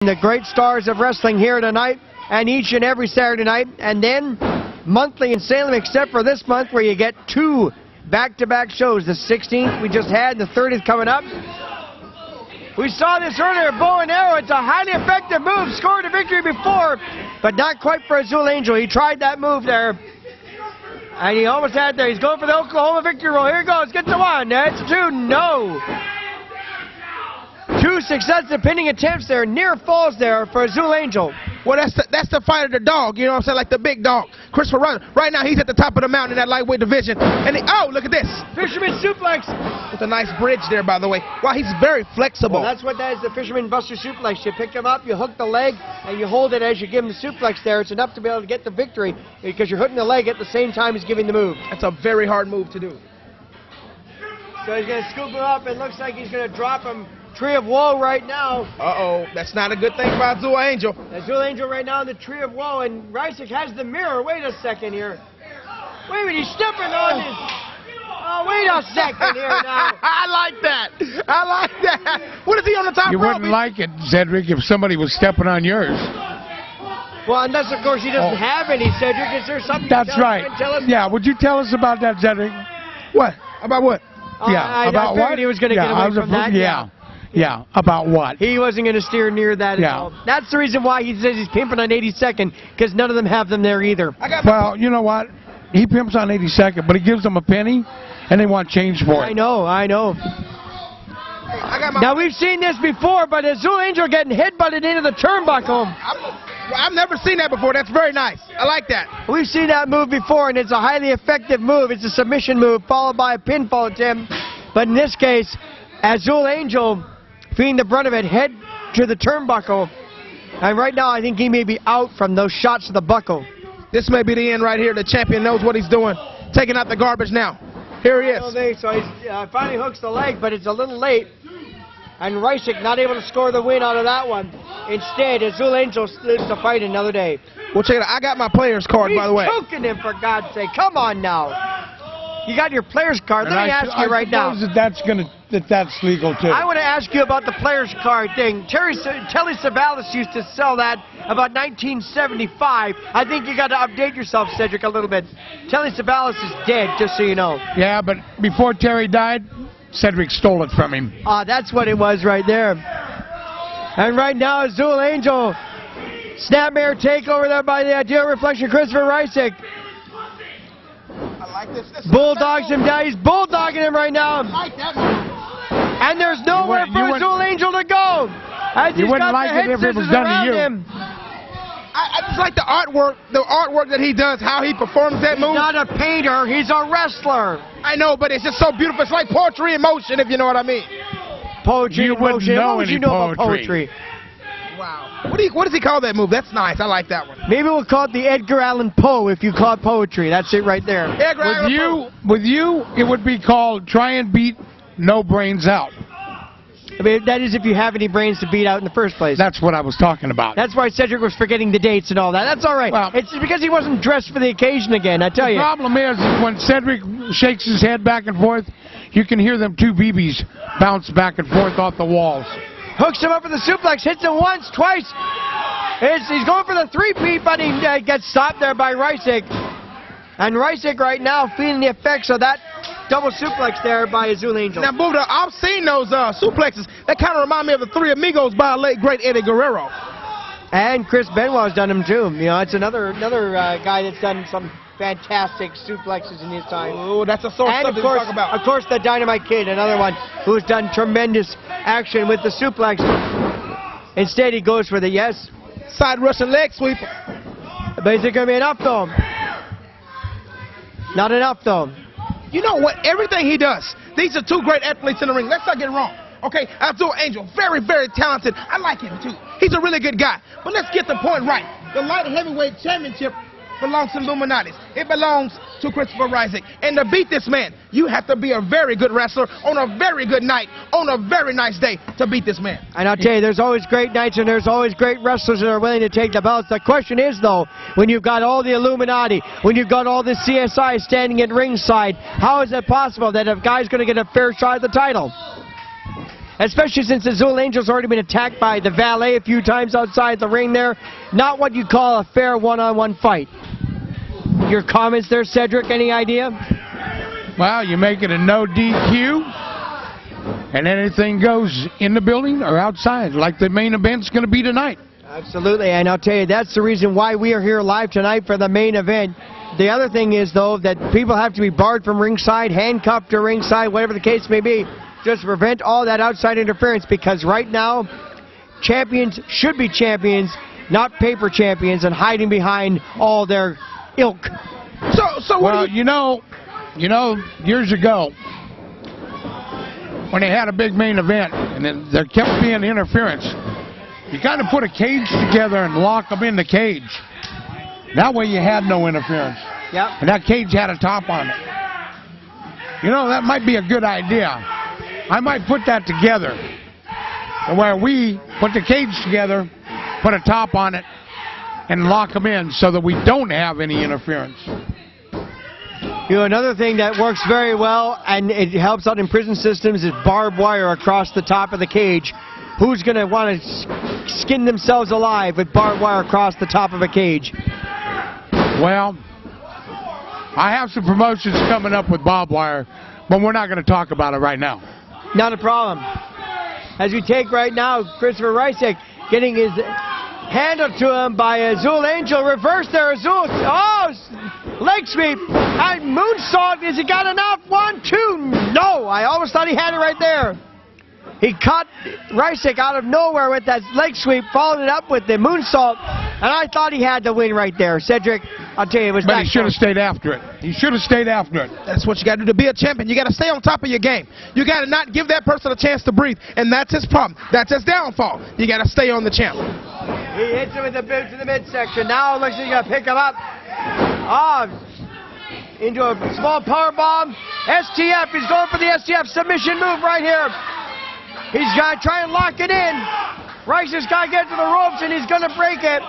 The great stars of wrestling here tonight and each and every Saturday night, and then monthly in Salem, except for this month where you get 2 back-to-back shows. The 16th we just had, and the 30th coming up. We saw this earlier, bow and arrow. It's a highly effective move. Scored a victory before, but not quite for Azul Angel. He tried that move there, and he almost had it there. He's going for the Oklahoma victory roll. Here he goes. Gets to 1. That's 2. No. 2 successive pinning attempts there. Near falls there for Azul Angel. Well, that's the fight of the dog, you know what I'm saying, like the big dog. Christopher right now he's at the top of the mountain in that lightweight division. And oh, look at this. Fisherman suplex. With a nice bridge there, by the way. Wow, he's very flexible. Well, that's what that is, the Fisherman Buster suplex. You pick him up, you hook the leg, and you hold it as you give him the suplex there. It's enough to be able to get the victory because you're hooking the leg at the same time as giving the move. That's a very hard move to do. So he's going to scoop him up. It looks like he's going to drop him. Tree of Woe right now. Uh-oh, that's not a good thing for Azul Angel. Azul Angel right now in the Tree of Woe, and Ryseck has the mirror. Wait a second here. Wait a minute, he's stepping on his... Oh, wait a second here now. I like that. I like that. What is he on the top rope? You wouldn't like it, Cedric, if somebody was stepping on yours. Well, unless, of course, he doesn't have any, Cedric. Is there something that's right. Tell us? Yeah, would you tell us about that, Cedric? What? About what? Yeah, about I what? He was going to get away from that. Yeah, about what? He wasn't going to steer near that at all. That's the reason why he says he's pimping on 82nd, because none of them have them there either. Well, you know what? He pimps on 82nd, but he gives them a penny, and they want change for it. I know. Now, we've seen this before, but Azul Angel getting headbutted into the turnbuckle. I've never seen that before. That's very nice. I like that. We've seen that move before, and it's a highly effective move. It's a submission move followed by a pinfall attempt. But in this case, Azul Angel feeling the brunt of it, head to the turnbuckle. And right now, I think he may be out from those shots to the buckle. This may be the end right here. The champion knows what he's doing. Taking out the garbage now. Here he is. So he finally hooks the leg, but it's a little late. And Ryseck not able to score the win out of that one. Instead, Azul Angel lives to fight another day. Well, check it out. I got my player's card, by the way. He's choking him, for God's sake. Come on now. You got your player's card. Let me ask you right now. That's legal, too. I want to ask you about the player's card thing. Telly Savalas used to sell that about 1975. I think you got to update yourself, Cedric, a little bit. Telly Savalas is dead, just so you know. Yeah, but before Terry died, Cedric stole it from him. That's what it was right there. And right now, Azul Angel, snapmare takeover there by the Ideal Reflection, Christopher Ryseck. I like this. Bulldogs him down. He's bulldogging him right now. I like that move. And there's nowhere for Azul Angel to go. As you wouldn't like it if it was done to you. I just like the artwork that he does, how he performs that move. He's not a painter, he's a wrestler. I know, but it's just so beautiful. It's like poetry in motion, if you know what I mean. Poetry in motion. What would you know about poetry? Wow. What does he call that move? That's nice. I like that one. Maybe we'll call it the Edgar Allan Poe if you call it poetry. That's it right there. With you, it would be called try and beat no brains out. I mean, that is if you have any brains to beat out in the first place. That's what I was talking about. That's why Cedric was forgetting the dates and all that. That's all right. Well, it's because he wasn't dressed for the occasion again, I tell you. The problem is when Cedric shakes his head back and forth, you can hear them 2 BBs bounce back and forth off the walls. Hooks him up with the suplex, hits him once, twice. He's going for the 3-peat, but he gets stopped there by Ryseck. And Ryseck right now feeling the effects of that double suplex there by Azul Angel. Now, Buddha, I've seen those suplexes. That kind of remind me of the Three Amigos by a late, great Eddie Guerrero. And Chris Benoit's done them too. You know, it's another guy that's done some fantastic suplexes in his time. Oh, that's a sort of stuff to talk about. Of course, the Dynamite Kid, another one who's done tremendous action with the suplex. Instead, he goes for the side Russian leg sweep. But is it going to be enough, though? Not enough, though. You know what? Everything he does, these are 2 great athletes in the ring. Let's not get it wrong. Okay, Azul Angel, very, very talented. I like him, too. He's a really good guy. But let's get the point right. The Light Heavyweight Championship belongs to Illuminatis. It belongs to Christopher Ryseck. And to beat this man, you have to be a very good wrestler on a very good night, on a very nice day to beat this man. And I'll tell you, there's always great nights and there's always great wrestlers that are willing to take the belts. The question is, though, when you've got all the Illuminati, when you've got all the CSI standing at ringside, how is it possible that a guy's going to get a fair shot at the title? especially since Azul Angel's already been attacked by the valet a few times outside the ring there. Not what you call a fair one-on-one fight. Your comments there, Cedric, any idea? Well, you make it a no DQ, and anything goes in the building or outside, like the main event's going to be tonight. Absolutely, and I'll tell you, that's the reason why we are here live tonight for the main event. The other thing is, though, that people have to be barred from ringside, handcuffed to ringside, whatever the case may be, just to prevent all that outside interference, because right now, champions should be champions, not paper champions, and hiding behind all their ilk. So well, you know, years ago, when they had a big main event, and then there kept being interference, you got to put a cage together and lock them in the cage. That way you had no interference. Yep. And that cage had a top on it. You know, that might be a good idea. I might put that together, where we put the cage together, put a top on it, and lock them in so that we don't have any interference. You know, another thing that works very well, and it helps out in prison systems, is barbed wire across the top of the cage. Who's going to want to skin themselves alive with barbed wire across the top of a cage? Well, I have some promotions coming up with barbed wire, but we're not going to talk about it right now. Not a problem. As we take right now, Christopher Ryseck getting his handed to him by Azul Angel. Reverse there, Azul. Oh, leg sweep. And moonsault. Has he got enough? 1, 2. No. I almost thought he had it right there. He caught Ryseck out of nowhere with that leg sweep, followed it up with the moonsault, and I thought he had the win right there. Cedric, I'll tell you, it was But he should have stayed after it. He should have stayed after it. That's what you got to do to be a champion. You got to stay on top of your game. You got to not give that person a chance to breathe, and that's his problem. That's his downfall. You got to stay on the champ. He hits him with the boot to the midsection. Now it looks like he's going to pick him up. Oh, into a small power bomb. STF, he's going for the STF submission move right here. He's got to try and lock it in. Ryseck's got to get to the ropes, and he's going to break it.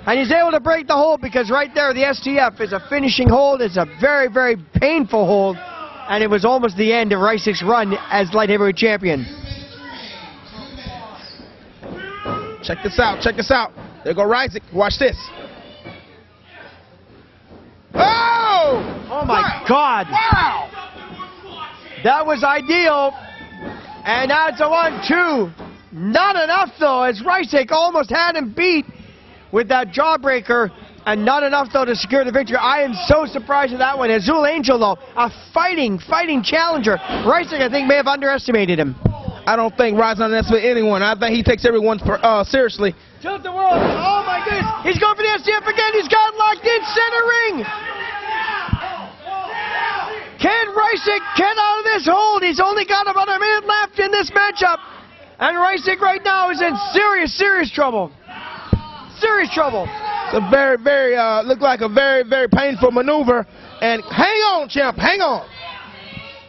And he's able to break the hold because right there, the STF is a finishing hold. It's a very, very painful hold. And it was almost the end of Ryseck's run as light heavyweight champion. Check this out. Check this out. There go Ryseck. Watch this. Oh! Oh, my wow. God. Wow! That was ideal. And now it's a 1-2. Not enough, though, as Ryseck almost had him beat with that jawbreaker, and not enough, though, to secure the victory. I am so surprised at that one. Azul Angel, though, a fighting challenger. Ryseck, I think, may have underestimated him. I don't think Ryseck underestimated anyone. I think he takes everyone seriously. Tilt the world. Oh, my goodness. He's going for the STF again. He's got it locked in center ring. Can Ryseck get out of this hold? He's only got about a minute left in this matchup. And Ryseck right now is in serious trouble. Serious trouble. It's a very, looked like a very painful maneuver. And hang on, champ, hang on.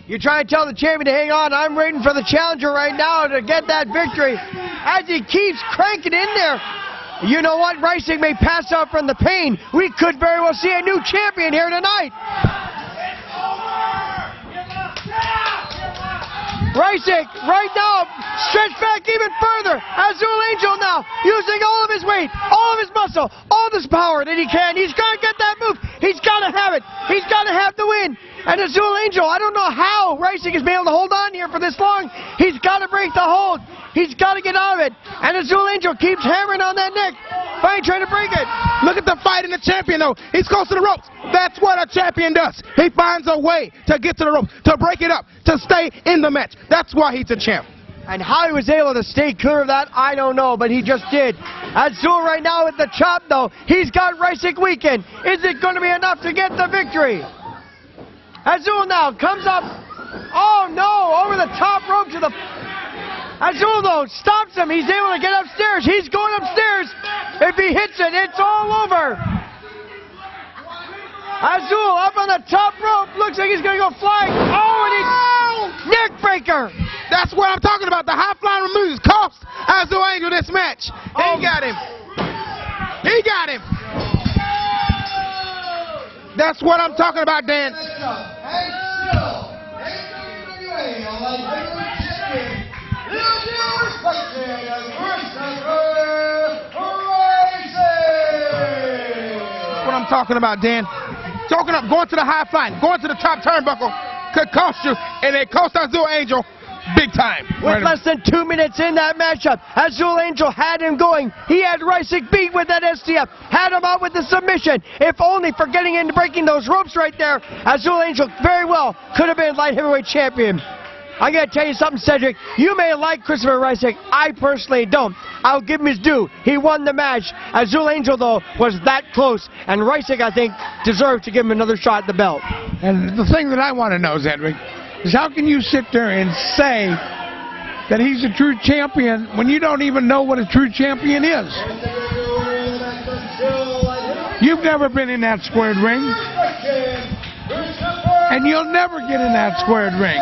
You try and tell the champion to hang on. I'm waiting for the challenger right now to get that victory. As he keeps cranking in there. You know what? Ryseck may pass out from the pain. We could very well see a new champion here tonight. Ryseck right now, stretch back even further. Azul Angel now, using all of his weight, all of his muscle, all of his power that he can. He's got to get that move. He's got to have it. He's got to have the win. And Azul Angel, I don't know how Ryseck has been able to hold on here for this long. He's got to break the hold. He's got to get out of it. And Azul Angel keeps hammering on that neck. Fine, trying to break it. Look at the fight in the champion, though. He's close to the ropes. That's what a champion does. He finds a way to get to the ropes, to break it up, to stay in the match. That's why he's a champ. And how he was able to stay clear of that, I don't know, but he just did. Azul right now with the chop, though. He's got Ryseck weakened. Is it going to be enough to get the victory? Azul now comes up. Oh, no, over the top rope to the... Azul, though, stops him. He's able to get upstairs. He's going upstairs. If he hits it, it's all over. Azul up on the top rope. Looks like he's going to go flying. Oh, and he's neck breaker. That's what I'm talking about. The high-flying removes cost Azul Angel this match. He got him. He got him. That's what I'm talking about, Dan. What I'm talking about, Dan. Talking up, going to the high flying, going to the top turnbuckle could cost you, and it cost Azul Angel big time. With less than 2 minutes in that matchup, Azul Angel had him going. He had Ryseck beat with that STF, had him out with the submission. If only for getting into breaking those ropes right there, Azul Angel very well could have been light heavyweight champion. I'm going to tell you something, Cedric. You may like Christopher Ryseck. I personally don't. I'll give him his due. He won the match. Azul Angel, though, was that close. And Ryseck, I think, deserved to give him another shot at the belt. And the thing that I want to know, Cedric, is how can you sit there and say that he's a true champion when you don't even know what a true champion is? You've never been in that squared ring. And you'll never get in that squared ring.